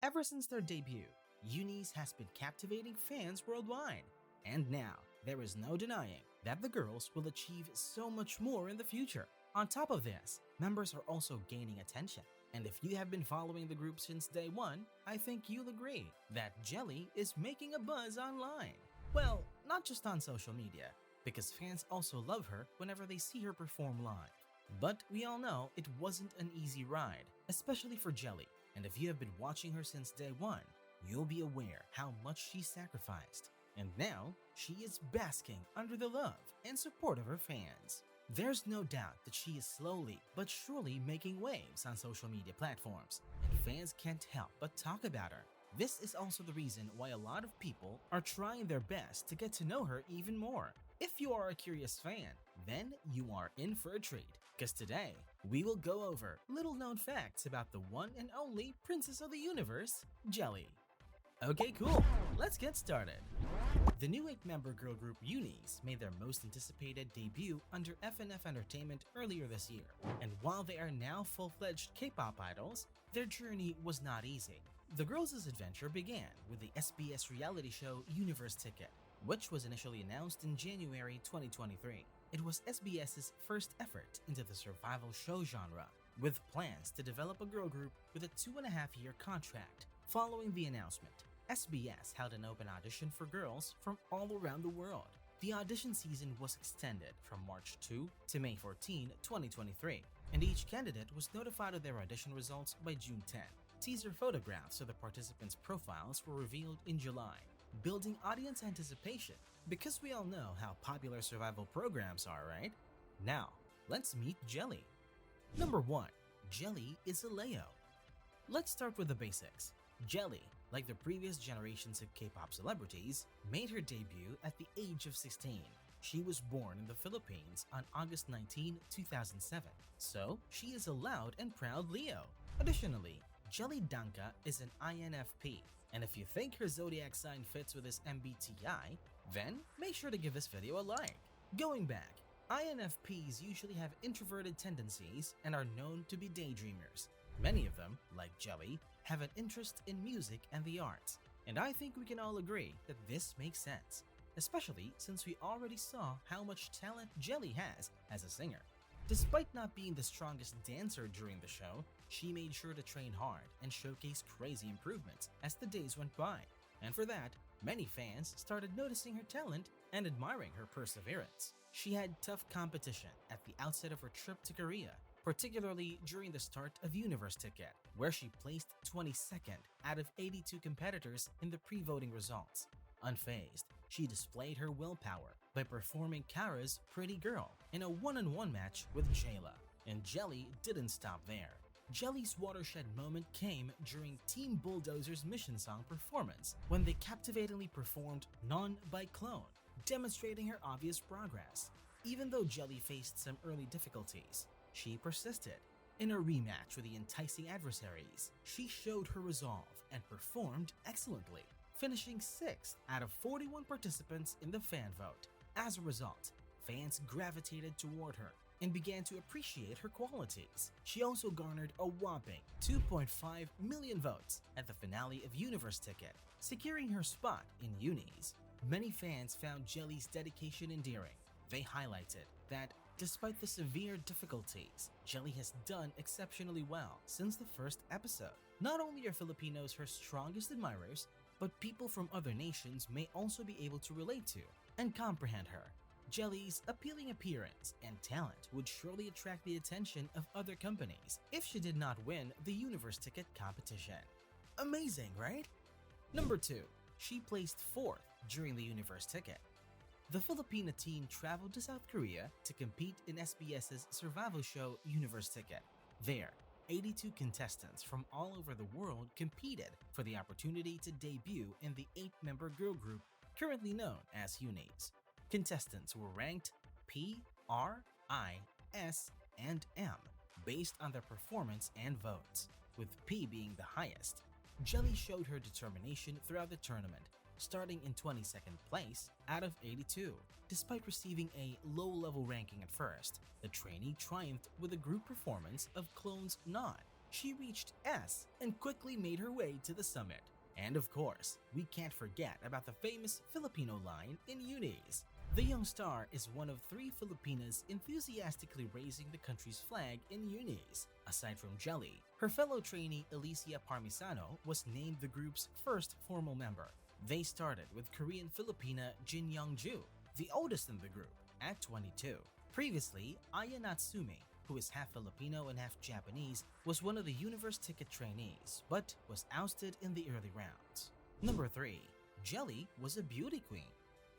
Ever since their debut, UNIS has been captivating fans worldwide. And now, there is no denying that the girls will achieve so much more in the future. On top of this, members are also gaining attention. And if you have been following the group since day one, I think you'll agree that Gehlee is making a buzz online. Well, not just on social media, because fans also love her whenever they see her perform live. But we all know it wasn't an easy ride, especially for Gehlee. And if you have been watching her since day one, you'll be aware how much she sacrificed. And now, she is basking under the love and support of her fans. There's no doubt that she is slowly but surely making waves on social media platforms, and fans can't help but talk about her. This is also the reason why a lot of people are trying their best to get to know her even more. If you are a curious fan, then you are in for a treat, because today we will go over little-known facts about the one and only Princess of the Universe, Gehlee. Okay, cool, let's get started. The new 8-member girl group UNIS made their most anticipated debut under FNF Entertainment earlier this year, and while they are now full-fledged K-pop idols, their journey was not easy. The girls' adventure began with the SBS reality show Universe Ticket, which was initially announced in January 2023. It was SBS's first effort into the survival show genre, with plans to develop a girl group with a 2.5-year contract. Following the announcement, SBS held an open audition for girls from all around the world. The audition season was extended from March 2 to May 14, 2023, and each candidate was notified of their audition results by June 10. Teaser photographs of the participants' profiles were revealed in July, building audience anticipation because we all know how popular survival programs are, right? Now, let's meet Gehlee. Number 1. Gehlee is a Leo. Let's start with the basics. Gehlee, like the previous generations of K-pop celebrities, made her debut at the age of 16. She was born in the Philippines on August 19, 2007, so she is a loud and proud Leo. Additionally, Gehlee Danka is an INFP, and if you think her zodiac sign fits with this MBTI, then make sure to give this video a like. Going back, INFPs usually have introverted tendencies and are known to be daydreamers. Many of them, like Gehlee, have an interest in music and the arts, and I think we can all agree that this makes sense, especially since we already saw how much talent Gehlee has as a singer. Despite not being the strongest dancer during the show, she made sure to train hard and showcase crazy improvements as the days went by. And for that, many fans started noticing her talent and admiring her perseverance. She had tough competition at the outset of her trip to Korea, particularly during the start of Universe Ticket, where she placed 22nd out of 82 competitors in the pre-voting results. Unfazed, she displayed her willpower by performing Kara's Pretty Girl in a one-on-one match with Jayla. And Gehlee didn't stop there. Gehlee's watershed moment came during Team Bulldozer's mission song performance when they captivatingly performed None by Clone, demonstrating her obvious progress. Even though Gehlee faced some early difficulties, she persisted. In a rematch with the enticing adversaries, she showed her resolve and performed excellently, finishing 6th out of 41 participants in the fan vote. As a result, fans gravitated toward her and began to appreciate her qualities. She also garnered a whopping 2.5 million votes at the finale of Universe Ticket, securing her spot in UNIS. Many fans found Gehlee's dedication endearing. They highlighted that despite the severe difficulties, Gehlee has done exceptionally well since the first episode. Not only are Filipinos her strongest admirers, but people from other nations may also be able to relate to and comprehend her. Gehlee's appealing appearance and talent would surely attract the attention of other companies if she did not win the Universe Ticket competition. Amazing, right? Number 2. She placed 4th during the Universe Ticket. The Filipino team traveled to South Korea to compete in SBS's survival show Universe Ticket. There, 82 contestants from all over the world competed for the opportunity to debut in the 8-member girl group currently known as UNIS. Contestants were ranked P, R, I, S, and M based on their performance and votes, with P being the highest. Gehlee showed her determination throughout the tournament, starting in 22nd place out of 82. Despite receiving a low-level ranking at first, the trainee triumphed with a group performance of Clone's Not, She reached S and quickly made her way to the summit. And of course, we can't forget about the famous Filipino line in UNIS. The young star is one of 3 Filipinas enthusiastically raising the country's flag in UNIS. Aside from Gehlee, her fellow trainee Alicia Parmisano was named the group's first formal member. They started with Korean Filipina Jin Young-ju, the oldest in the group, at 22. Previously, Aya Natsume, who is half Filipino and half Japanese, was one of the UNIS ticket trainees, but was ousted in the early rounds. Number 3. Gehlee was a beauty queen.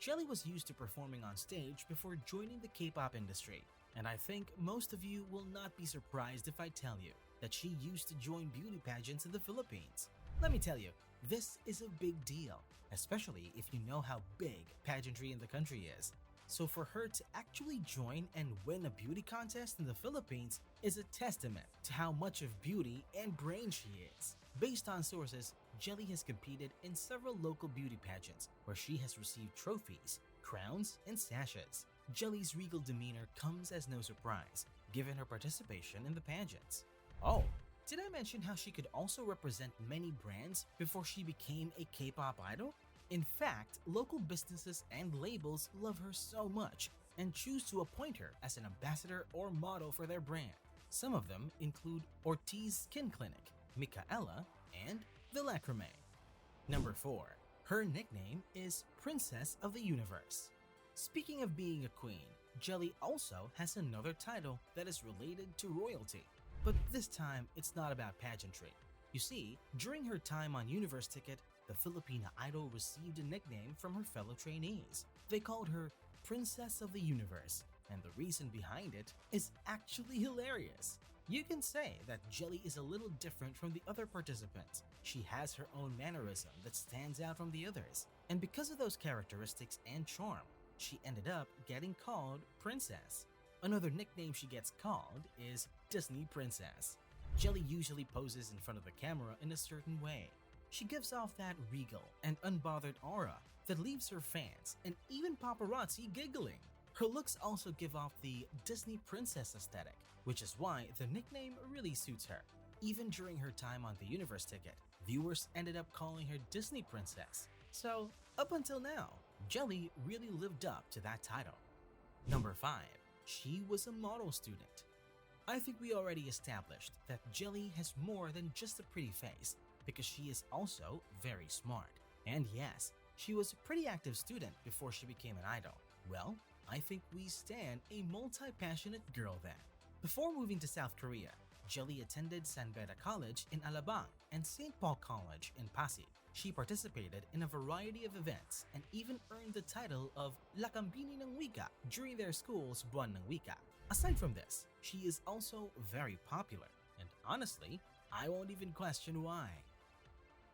Gehlee was used to performing on stage before joining the K-pop industry, and I think most of you will not be surprised if I tell you that she used to join beauty pageants in the Philippines. Let me tell you, this is a big deal, especially if you know how big pageantry in the country is. So for her to actually join and win a beauty contest in the Philippines is a testament to how much of beauty and brain she is. Based on sources, Gehlee has competed in several local beauty pageants where she has received trophies, crowns, and sashes. Gehlee's regal demeanor comes as no surprise, given her participation in the pageants. Oh, did I mention how she could also represent many brands before she became a K-pop idol? In fact, local businesses and labels love her so much and choose to appoint her as an ambassador or model for their brand. Some of them include Ortiz Skin Clinic, Micaela, and The Lacrame. Number 4. Her nickname is Princess of the Universe. Speaking of being a queen, Gehlee also has another title that is related to royalty. But this time, it's not about pageantry. You see, during her time on UNIS Ticket, the Filipina idol received a nickname from her fellow trainees. They called her Princess of the Universe, and the reason behind it is actually hilarious. You can say that Gehlee is a little different from the other participants. She has her own mannerism that stands out from the others, and because of those characteristics and charm, she ended up getting called Princess. Another nickname she gets called is Disney Princess. Gehlee usually poses in front of the camera in a certain way. She gives off that regal and unbothered aura that leaves her fans and even paparazzi giggling. Her looks also give off the Disney princess aesthetic, which is why the nickname really suits her. Even during her time on the UNIS Ticket, viewers ended up calling her Disney Princess. So, up until now, Gehlee really lived up to that title. Number 5. She was a model student. I think we already established that Gehlee has more than just a pretty face, because she is also very smart. And yes, she was a pretty active student before she became an idol. Well, I think we stand a multi-passionate girl then. Before moving to South Korea, Gehlee attended San Beda College in Alabang and St. Paul College in Pasig. She participated in a variety of events and even earned the title of Lakambini ng Wika during their school's Buwan ng Wika. Aside from this, she is also very popular, and honestly, I won't even question why.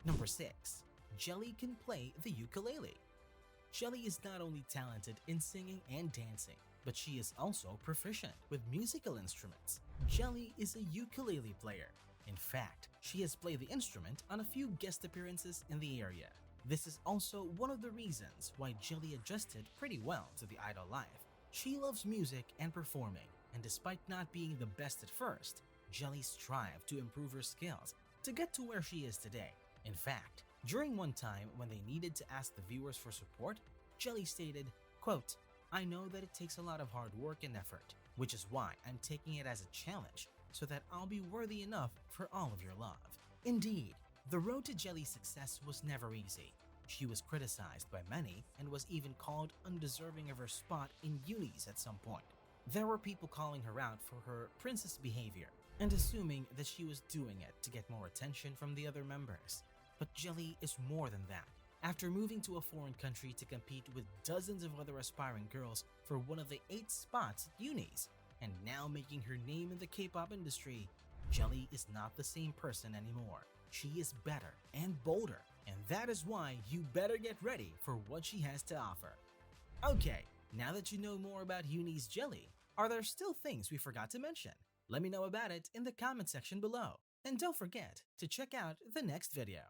Number 6. Gehlee can play the ukulele. Gehlee is not only talented in singing and dancing, but she is also proficient with musical instruments. Gehlee is a ukulele player. In fact, she has played the instrument on a few guest appearances in the area. This is also one of the reasons why Gehlee adjusted pretty well to the idol life. She loves music and performing, and despite not being the best at first, Gehlee strived to improve her skills to get to where she is today. In fact, during one time when they needed to ask the viewers for support, Gehlee stated, quote, "I know that it takes a lot of hard work and effort, which is why I'm taking it as a challenge so that I'll be worthy enough for all of your love." Indeed, the road to Gehlee's success was never easy. She was criticized by many and was even called undeserving of her spot in UNIS at some point. There were people calling her out for her princess behavior and assuming that she was doing it to get more attention from the other members. But Gehlee is more than that. After moving to a foreign country to compete with dozens of other aspiring girls for one of the 8 spots at UNIS, and now making her name in the K-pop industry, Gehlee is not the same person anymore. She is better and bolder, and that is why you better get ready for what she has to offer. Okay, now that you know more about UNIS Gehlee, are there still things we forgot to mention? Let me know about it in the comment section below. And don't forget to check out the next video.